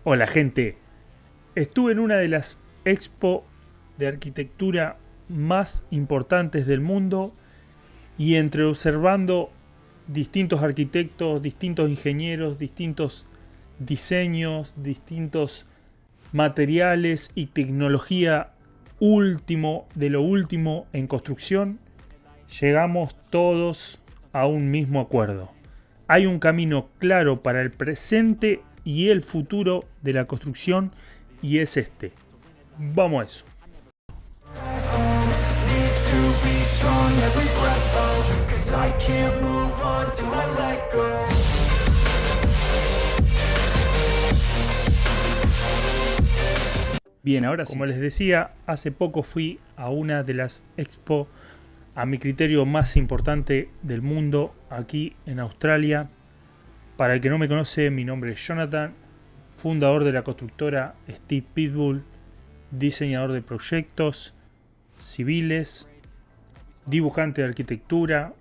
Hola gente, estuve en una de las expo de arquitectura más importantes del mundo y entre observando distintos arquitectos, distintos ingenieros, distintos diseños, distintos materiales y tecnología último de lo último en construcción, llegamos todos a un mismo acuerdo. Hay un camino claro para el presente y el futuro de la construcción y es este. Vamos a eso. Bien, ahora sí. Como les decía, hace poco fui a una de las expo, a mi criterio, más importante del mundo, aquí en Australia. Para el que no me conoce, mi nombre es Jonathan, fundador de la constructora Steve Pitbull, diseñador de proyectos civiles, dibujante de arquitectura,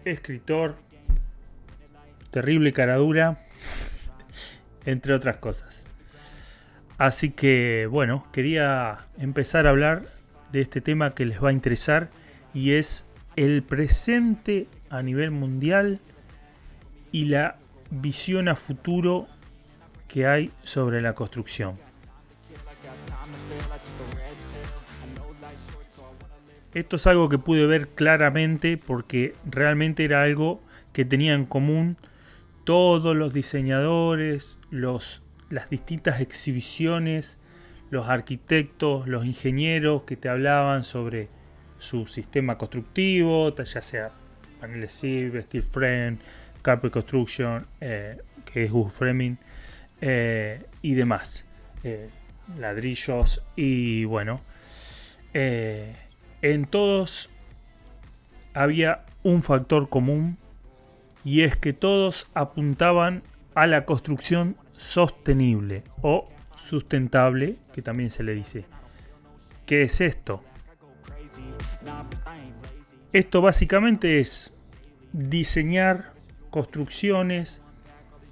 escritor, terrible caradura, entre otras cosas. Así que bueno, quería empezar a hablar de este tema que les va a interesar y es el presente a nivel mundial y la visión a futuro que hay sobre la construcción. Esto es algo que pude ver claramente porque realmente era algo que tenían en común todos los diseñadores, las distintas exhibiciones, los arquitectos, los ingenieros que te hablaban sobre su sistema constructivo, ya sea paneles civil, steel frame, carpet construction, que es wood framing, y demás, ladrillos y bueno, en todos había un factor común y es que todos apuntaban a la construcción sostenible o sustentable, que también se le dice. ¿Qué es esto? Esto básicamente es diseñar construcciones,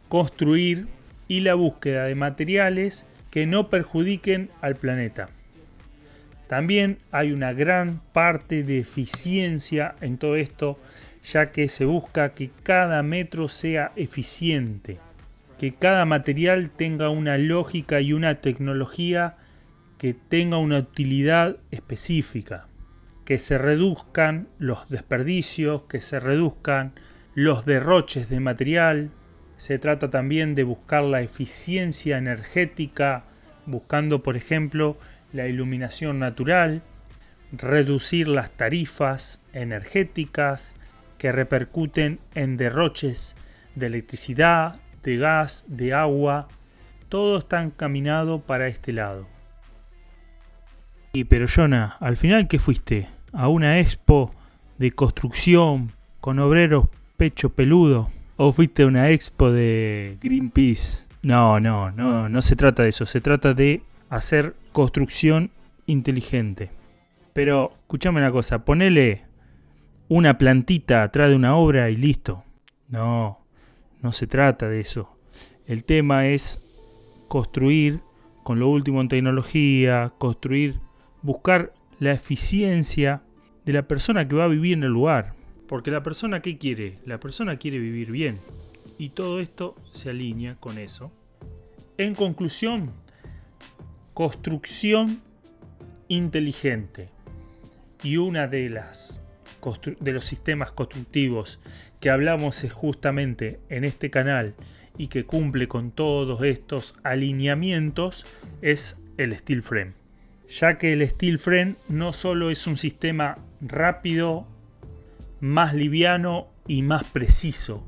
construir y la búsqueda de materiales que no perjudiquen al planeta. También hay una gran parte de eficiencia en todo esto, ya que se busca que cada metro sea eficiente, que cada material tenga una lógica y una tecnología que tenga una utilidad específica, que se reduzcan los desperdicios, que se reduzcan los derroches de material. Se trata también de buscar la eficiencia energética, buscando, por ejemplo, la iluminación natural, reducir las tarifas energéticas que repercuten en derroches de electricidad, de gas, de agua. Todo está encaminado para este lado. Pero Jonah, al final, ¿qué fuiste? ¿A una expo de construcción con obreros pecho peludo? ¿O fuiste a una expo de Greenpeace? No se trata de eso. Se trata de hacer construcción inteligente. Pero, escuchame una cosa, ponele una plantita atrás de una obra y listo. No se trata de eso. El tema es construir con lo último en tecnología, buscar la eficiencia de la persona que va a vivir en el lugar. Porque la persona, ¿qué quiere? La persona quiere vivir bien. Y todo esto se alinea con eso. En conclusión, construcción inteligente. Y una de los sistemas constructivos que hablamos es justamente en este canal y que cumple con todos estos alineamientos es el steel frame. Ya que el steel frame no solo es un sistema rápido, más liviano y más preciso,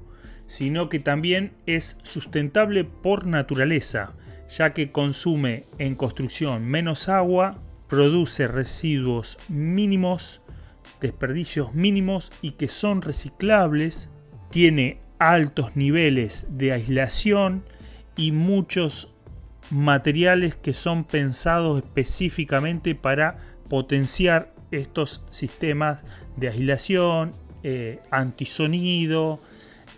sino que también es sustentable por naturaleza, ya que consume en construcción menos agua, produce residuos mínimos, desperdicios mínimos y que son reciclables, tiene altos niveles de aislación y muchos materiales que son pensados específicamente para potenciar estos sistemas de aislación, antisonido,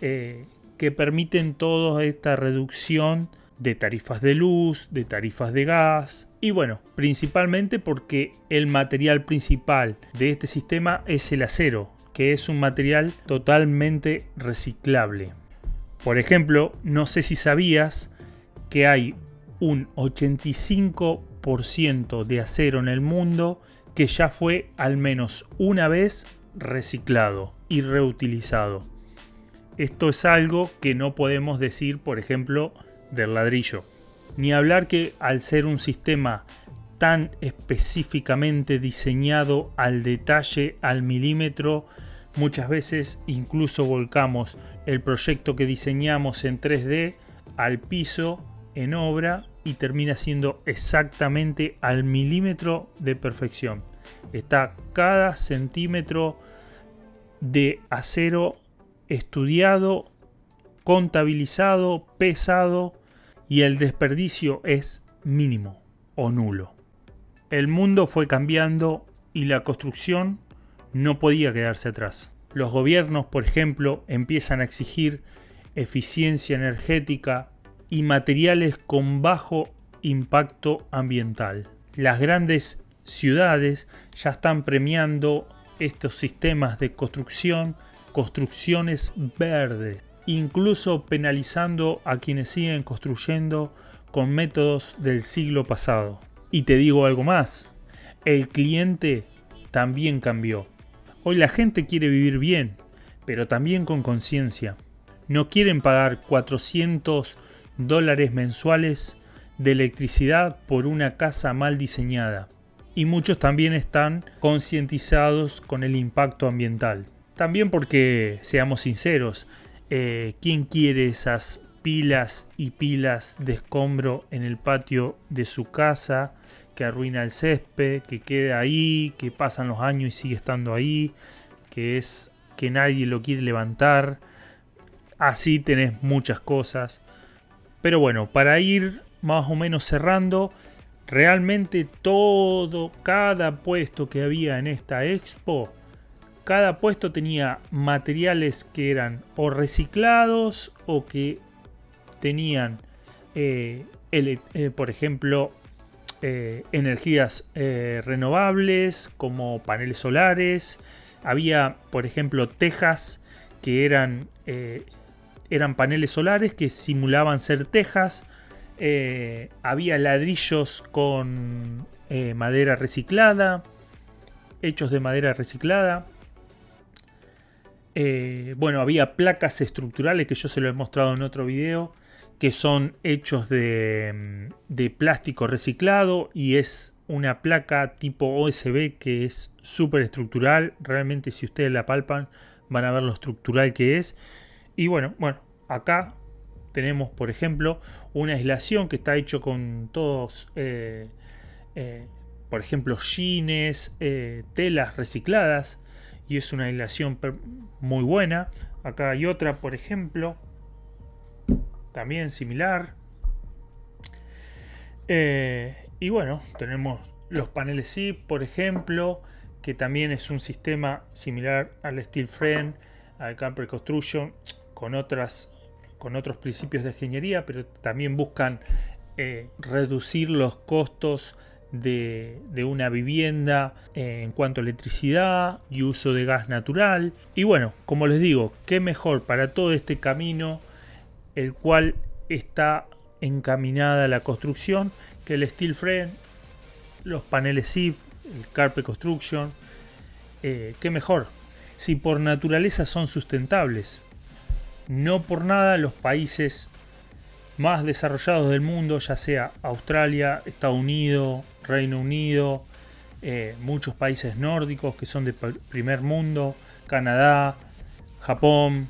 que permiten toda esta reducción de tarifas de luz, de tarifas de gas y bueno, principalmente porque el material principal de este sistema es el acero, que es un material totalmente reciclable. Por ejemplo, no sé si sabías que hay un 85% de acero en el mundo que ya fue al menos una vez reciclado y reutilizado. Esto es algo que no podemos decir, por ejemplo, del ladrillo. Ni hablar que al ser un sistema tan específicamente diseñado al detalle, al milímetro, muchas veces incluso volcamos el proyecto que diseñamos en 3D al piso en obra y termina siendo exactamente al milímetro de perfección. Está cada centímetro de acero estudiado, contabilizado, pesado y el desperdicio es mínimo o nulo. El mundo fue cambiando y la construcción no podía quedarse atrás. Los gobiernos, por ejemplo, empiezan a exigir eficiencia energética y materiales con bajo impacto ambiental. Las grandes ciudades ya están premiando estos sistemas de construcción, construcciones verdes, incluso penalizando a quienes siguen construyendo con métodos del siglo pasado. Y te digo algo más, el cliente también cambió. Hoy la gente quiere vivir bien, pero también con conciencia. No quieren pagar $400 mensuales de electricidad por una casa mal diseñada. Y muchos también están concientizados con el impacto ambiental. También porque, seamos sinceros, ¿quién quiere esas pilas y pilas de escombro en el patio de su casa que arruina el césped, que queda ahí, que pasan los años y sigue estando ahí, que nadie lo quiere levantar? Así tenés muchas cosas. Pero bueno, para ir más o menos cerrando, realmente cada puesto que había en esta expo, cada puesto tenía materiales que eran o reciclados o que tenían, por ejemplo, energías renovables como paneles solares. Había, por ejemplo, tejas que eran paneles solares que simulaban ser tejas. Había ladrillos con madera reciclada, hechos de madera reciclada. Bueno, había placas estructurales que yo se lo he mostrado en otro video, que son hechos de plástico reciclado y es una placa tipo OSB que es súper estructural. Realmente si ustedes la palpan van a ver lo estructural que es. Y bueno, acá tenemos, por ejemplo, una aislación que está hecho con todos, por ejemplo, jeans, telas recicladas, y es una aislación muy buena. Acá hay otra, por ejemplo, también similar. Y bueno, tenemos los paneles SIP, por ejemplo, que también es un sistema similar al Steel Frame, al Carpet Construction, con otros principios de ingeniería, pero también buscan reducir los costos de una vivienda en cuanto a electricidad y uso de gas natural. Y bueno, como les digo, qué mejor para todo este camino, el cual está encaminada a la construcción, que el Steel Frame, los paneles SIP, el Carpet Construction. Qué mejor, si por naturaleza son sustentables. No por nada los países más desarrollados del mundo, ya sea Australia, Estados Unidos, Reino Unido, muchos países nórdicos que son de primer mundo, Canadá, Japón,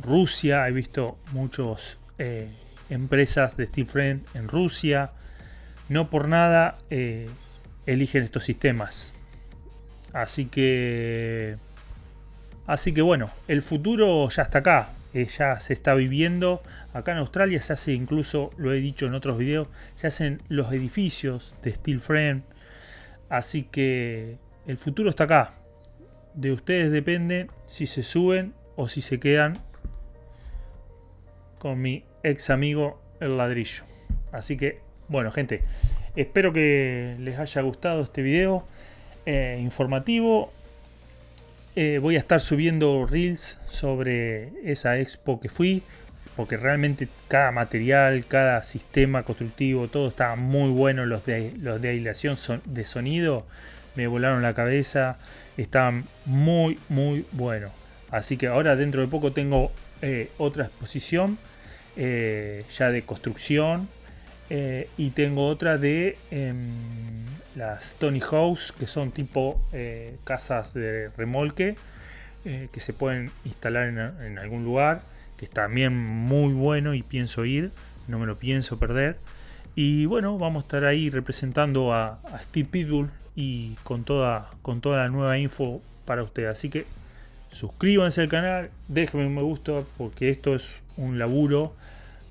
Rusia, he visto muchas empresas de Steel Frame en Rusia. No por nada eligen estos sistemas. Así que bueno, el futuro ya está acá, ya se está viviendo. Acá en Australia se hace, incluso lo he dicho en otros videos, se hacen los edificios de Steel Frame. Así que el futuro está acá. De ustedes depende si se suben o si se quedan con mi ex amigo el ladrillo. Así que, bueno, gente, espero que les haya gustado este video informativo. Voy a estar subiendo reels sobre esa expo que fui, porque realmente cada material, cada sistema constructivo, todo estaba muy bueno. Los de aislación de sonido me volaron la cabeza, estaban muy buenos. Así que ahora dentro de poco tengo otra exposición ya de construcción, y tengo otra de las Tony House, que son tipo casas de remolque, que se pueden instalar en algún lugar, que está también muy bueno y pienso ir, no me lo pienso perder. Y bueno, vamos a estar ahí representando a Steve Pitbull y con toda la nueva info para ustedes. Así que suscríbanse al canal, déjenme un me gusta, porque esto es un laburo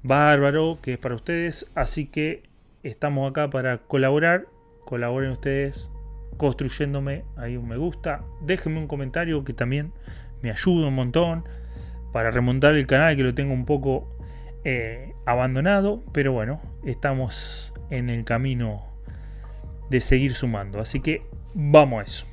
bárbaro que es para ustedes. Así que estamos acá para colaborar. Colaboren ustedes construyéndome ahí un me gusta. Déjenme un comentario que también me ayuda un montón para remontar el canal, que lo tengo un poco abandonado. Pero bueno, estamos en el camino de seguir sumando. Así que vamos a eso.